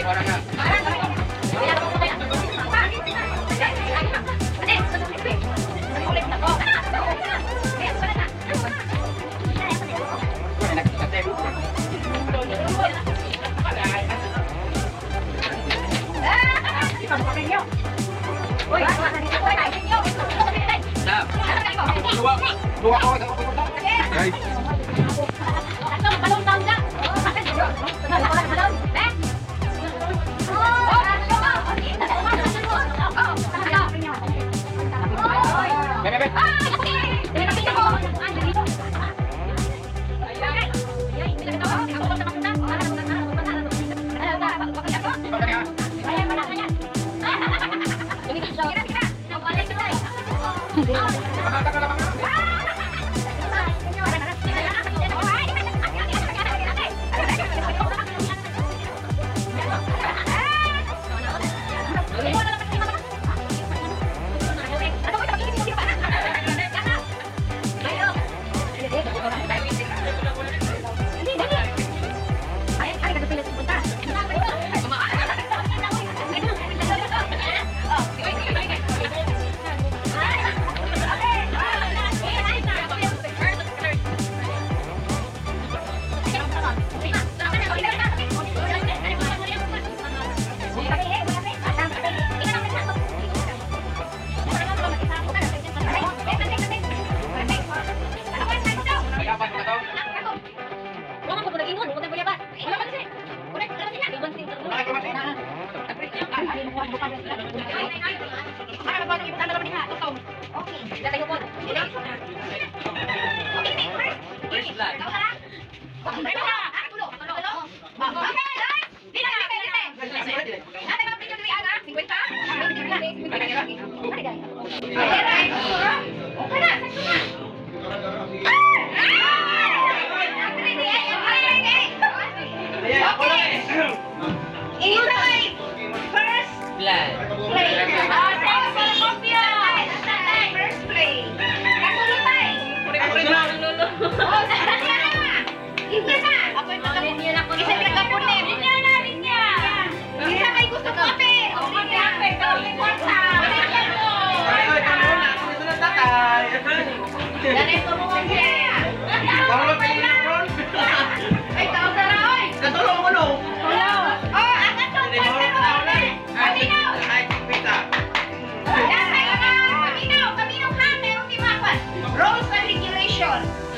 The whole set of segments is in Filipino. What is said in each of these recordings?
Guys.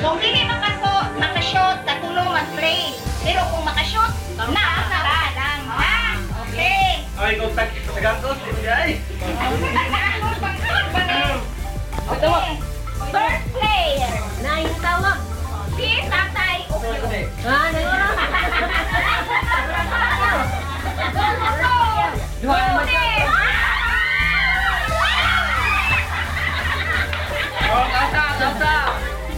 Kung hindi makashot, katulong mag-play. Pero kung makashot, nakasara lang. Ha? Okay. Ay, kung sa gantos, hindi ay. Okay. First player. Na yung tawag. Si Tatay Ukyo. Ah, nagura. Dua naman siya. Oh, kasa.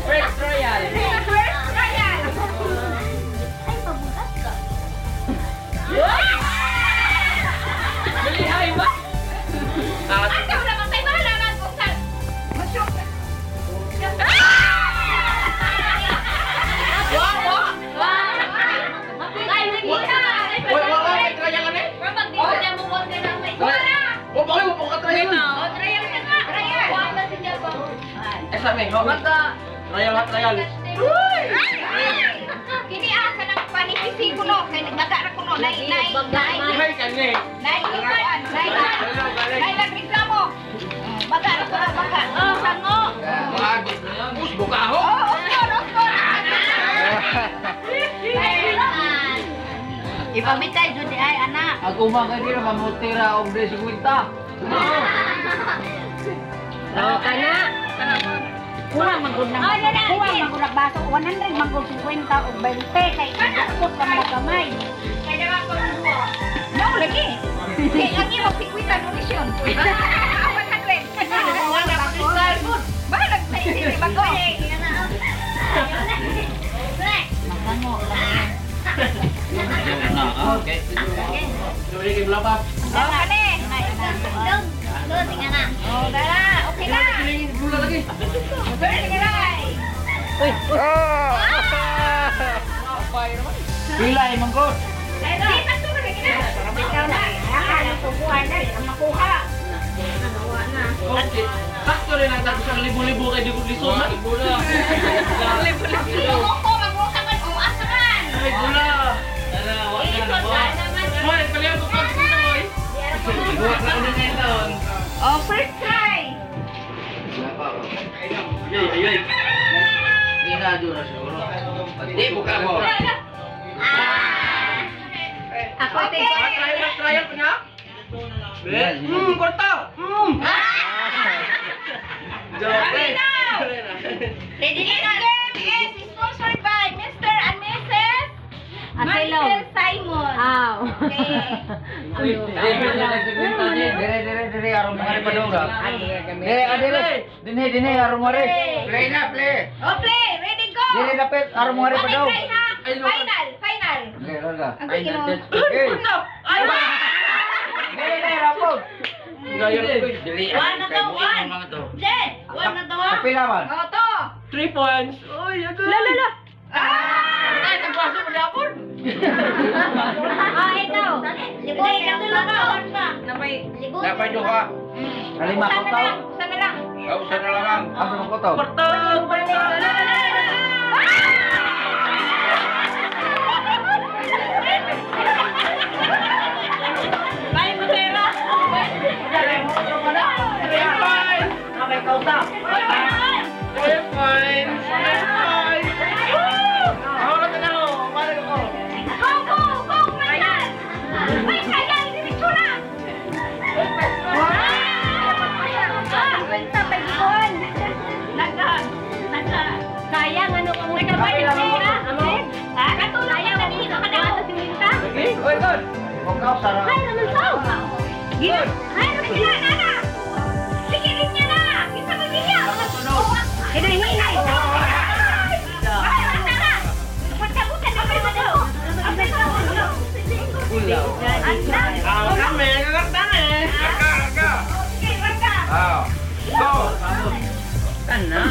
First Royal. First Royal. Ay, pabukas ka. Balihay ba? Ikaw naman tayo mahalangan kung saan. Masyok. Royal. Kini asa ng panipisi ko no, kay nagdara ko no, nay Hay kani. reklamo. Magara ko na baka. Sango. Bus buka ho. Ipamitay jud ay anak. Ako mga dira mamutira og 50. Oh, kana. Kulang manggod ng baso, 100 manggod 50 o 20 kay kapot lang mga kamay. Kaya naman ko mo. No, lagi. Kaya ang iyo magpikwita donation. 100. Bahala sa isip bago. Magano lang. Okay. Dili kay blabas. Kani. Tingnan na. Oh, dala. Okay na. Bula lagi. Sige na. Pilay mangkot. Di pa sulit na. tubuhan na rin ang makuha. Okay. Sakto rin ang tapos ang libo-libo kay Liso na. Libo na. Sino ko mag-usapan o asaran? Ay, gula. Wala na ba? Hoy, palihan ko pag punta, hoy. Buwak na ulit ngayon taon. Oh, first try. Ay. Hindi na, Dura, siguro. Hindi, buka mo. Ako ito. Trial pa niya? Korta! Ready now! Ready na game is sponsored by Mr. and Mrs. Marcel Simon. Dire aron mo rin padong ka. Dinhe aron mo rin. Play na, play. Oh, play! Ready, go! Dire dapat aron mo rin Ano padong. try ha? Final! Dire raga. Ang gusto mo. Okay. Dire rapod. One na to, one! Jen! One na to, ha? Kapila man. Oh, to! 3 points. Uy, agad. Lala! Ay, nagbaso pa dapon. Ah, ito! Libay lang lang ka! Dapat do ka. Kalima ko tao. Sana lang! Oh, sana lang. Asa mo ko tao? Korta! Bye, Masera! May kauta. 3 points. 3 points. Ako na tinalo. Mali ko. Go, go, go! Final! May kaya! Diretso na! Kwenta, pagkon! Sayang, ano ka muna? Nagkabay, ha? Katulad ka na dito, kanawa sa siminta? Okay, oy, good. Kung kau sarap. Hay, naman tao! Gina! Hay, naman sila, nana! Sige rin niya na! Kita mo niya! Hindi, hindi! Ay, nana! Pagkabutan na kayo na ako! Kami, kakarta na eh. Karga. Okay, wala! Ah. Go. Kana.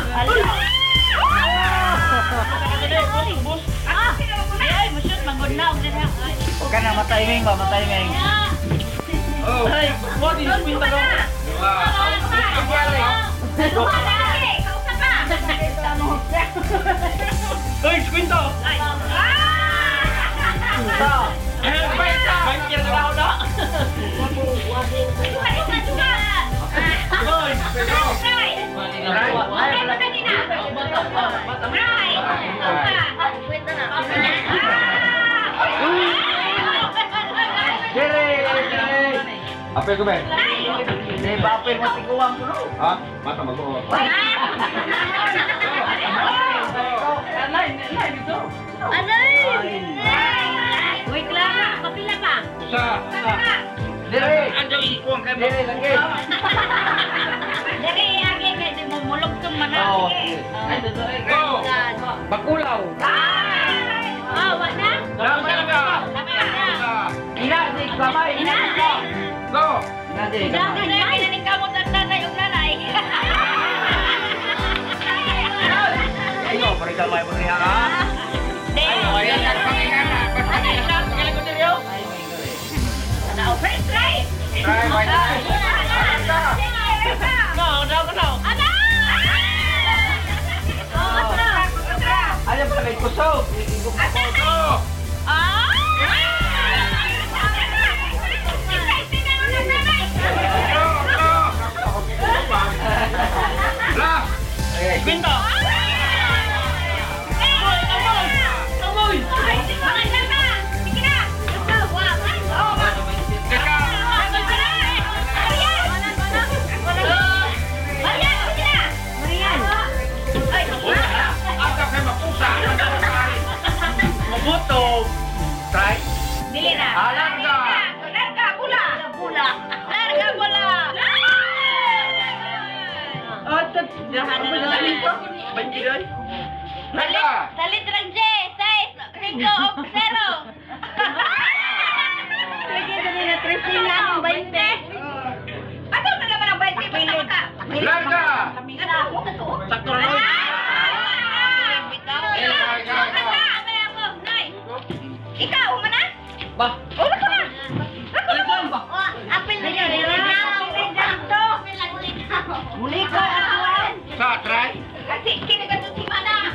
Ay, masyot, magod na. Huwag ka na matiming ba, matiming. Oh. Ay, what is pinta ko? Uy, kwento. Bangkir na ako na. Uy, Apel ko ba? Hindi ba apel mo tiguang ko no? Ha? Mata mag-o. Wait lang, kapila pa. Usa. Dire. Andiyo ikuang kayo. Dire lagi. Dari agi kay di mo mulog tong mana. Oo. Sige. Go. Bakulaw. Wa na? Lama ka. Ina di kamay. Ina. Go. Ina di Dagan kamay. na kinaning kamot at tatay ug nanay. Ayo, pare kamay mo niya ka. Ayan ang pangingana. Now, first try. Try my Ano pa may kusog? Last. Okay. Kwento. Agak kay mapusa. Mabuto. Try. Dili na. Larga. Larga, bula. Bula. Larga, bula. Banjiran. Larga. Salit lang, J. 6, 5 of 0. Lagyan ka nila 13 na ng 20. Ano na naman ang 20? Basta ka. Larga. Sakto na nun. Ikaw, umana? Ba? Ulo ka na! Alin ba? Apil Muli ko ang Sa, try. kasi kinagatod si Mana.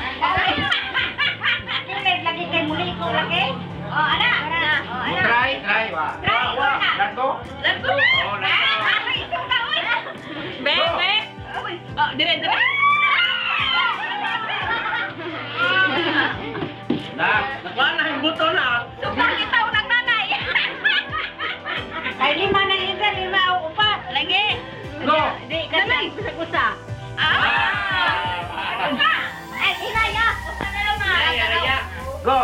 Kinagat lagi kay muli ko lagi. Oh, ana. Oh, ana. Try, try. Wa. Try, Wa. wala. Lanto. Lanto. Oh, lanto. Ay, ito ka, oy. Be, be. Oh, dire. Na. Nakuha na yung buto na. Supang itaw ng nanay. Ay, lima na isa, lima o upat. Lagi. Go. Di, kasi kusa-kusa. Ay, inaya. Kusa na lang na. Raya. Go.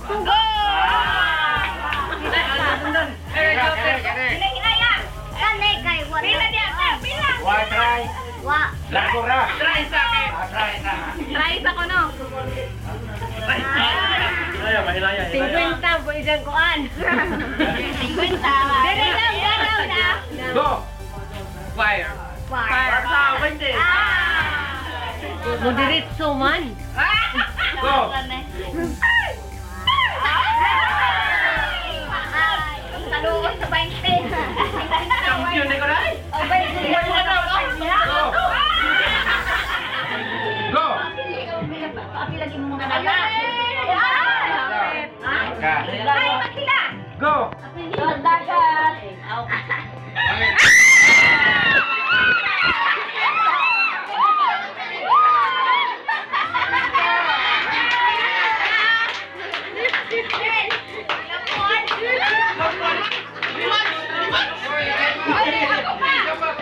Go! Kere. Inaya. Kani kay wala. Pila diya, pila. Wa, try. Wa. Lanto ra. Try sa akin. Try na. Try sa ko no. Hilaya, mahilaya. 50 po isang kuan. 50. Dere lang, garaw na. Go. Fire. Fire. Sa 20. Modiritso man. Go. Taluon sa 20. Champion ni ko na. O, 20. Go. Go. Papi lagi mo mga nala. Ka. Ay, makila. Go. Dagat.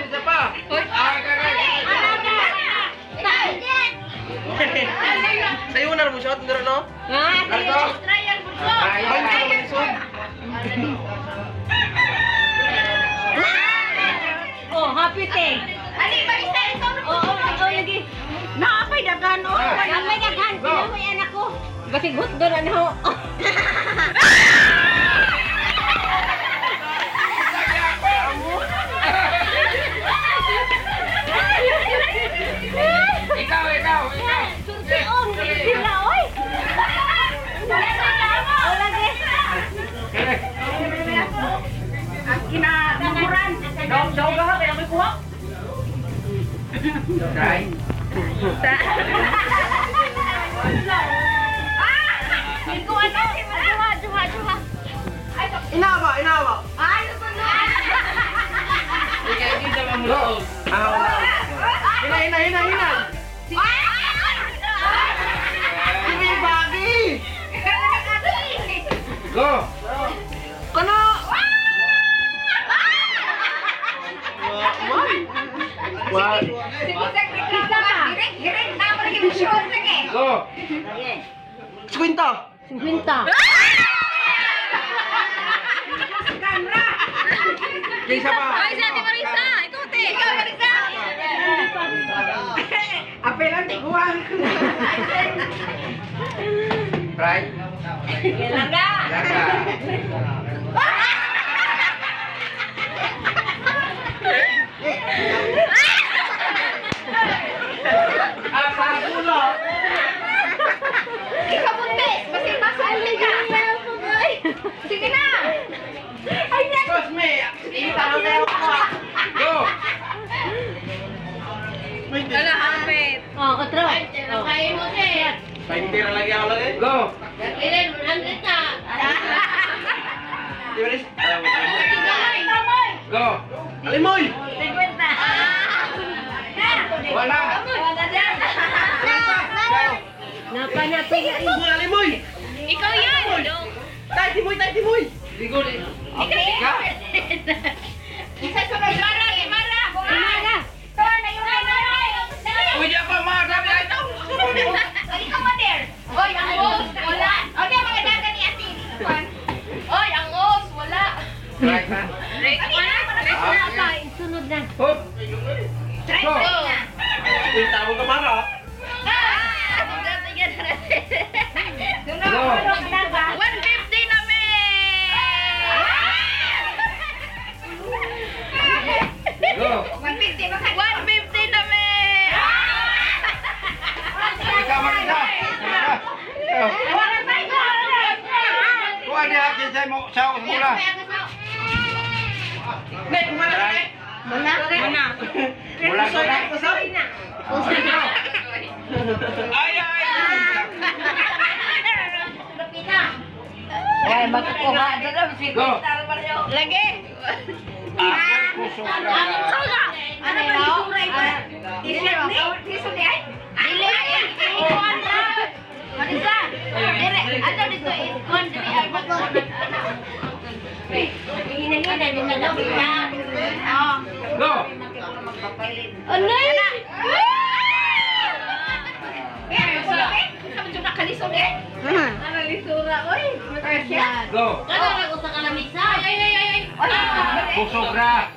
Isa pa. Sayo na mo shot ndero no? Lanto. Try. Oh, happy day. Ali, barista, ikaw na po. Oo, ikaw lagi. Naapay dagan, oh. Naapay dagan. Go. Kaya mo yan ako. Basigot doon, ano. Ikaw. Suntiong, sila, oy. O, lagi. Kere. Ang kinakamuran. Daw ka kaya may kuha. Try. Ikaw ano? Juha. Inawa. Ay, susunod. Ikaw kita mamulot. Hina. Sige bagi. Go. Kono. Wah. Go. Kwenta. 50. Isa pa. Marisa. Ikaw, te. Ikaw, Marisa. Apelan tiguan. Try. Langga. Apa pula? Ikaw, buntis. Masing-masing liga. Sige na. Ay, Terus me. Itaw na ako. Go. Ala hapit. Oh, otro. Kain mo siya. Paintir lagi ako lagi. Go. Ilan mo lang kita. Di ba rin? Go. Alimoy! 50. Wala. Wala dyan. Napa na Mga alimoy! Ikaw yan. Tay, timoy! Ligo. Okay. Isa sunod. Mara. Tuwa na yung nanay. Uy, di pa ma, sabi ay ito. Ikaw, Mater. Oy, ang os. Wala. O, di mga daga ni Ate. Oy, ang os. Wala. Try na. Sunod na. Hop. Try Go. na. Uy, tamo ka mara. Go. 150 na me. Go. 150 na me. Ikaw, Marisa. Kuha niya akin sa mo, sa mula. Nek, kumana ka, Nek? Muna. Bulan ko na. Usa na. Ay, ay! Wala magkukuha na daw si Go. Lagi. Kusog na. Ano yun? Tiso di ay? Dili ay. Ikuan na. Marisa. Dire. Ano dito? Ikuan dili ay magkukunan. Hina-hina din na daw. Oo. Go! Anay! Go! Kusog na.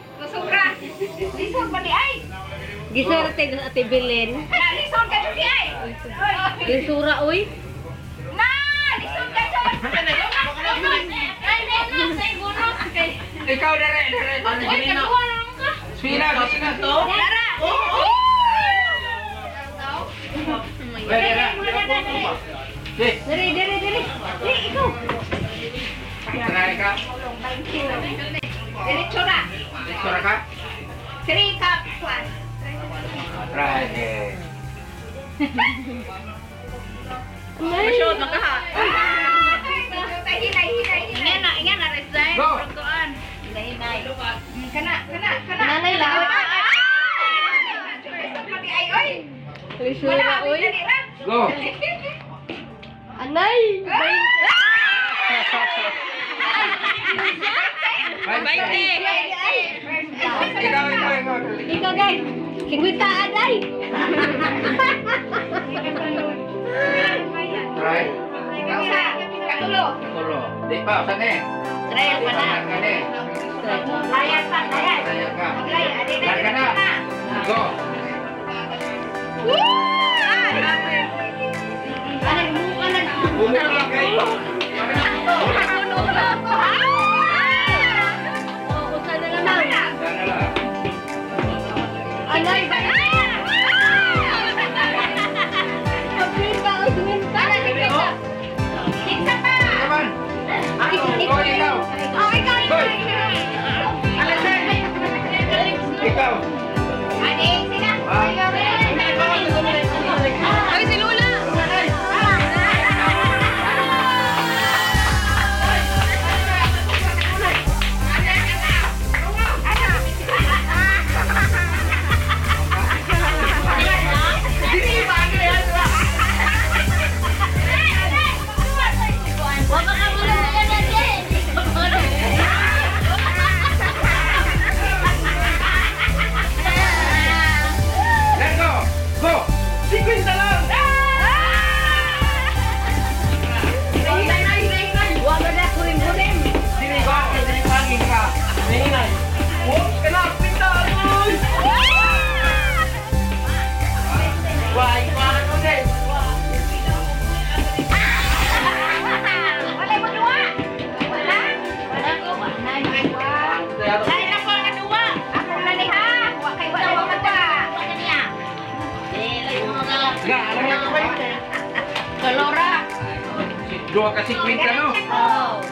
Lisod ba di ay? Gisarte sa Ate Belen. Lisod ka di ay? Gisura uy. Na! Lisod ka dyan! Ikaw na rin, na rin. Uy, kakuha lang ka! Sina to? Dara! Di, Diri! Ikaw! try ka. Diretso na! Sura ka? 3 cup plus. Try eh. Masyod, makaha. Hinay. Ingan na, resign. Go. Prontoan. Hinay. Kana. Nanay lang. Ay, oy. Gisura uy. Go! Anay. Ikaw. Ikaw guys. Kingwita aday. Try. Katulo. Tulo. Di pa, saan eh? Trial pa na. Saan ka eh? Layan. Sayang ka. Saan ka na? Go! Bumula kayo. Usa na naman. Saan na lang? Anay. Naman. Go, ikaw. Ikaw. Ay, si Lula! Let's go. Go. Sequence na lang. Sini go. Pagin ka. Mahinay. Oh, kena pinta. Why, parang ko din. Nga, alam niya ko ba yun? Kalora. Dua ka sequence no? Oo.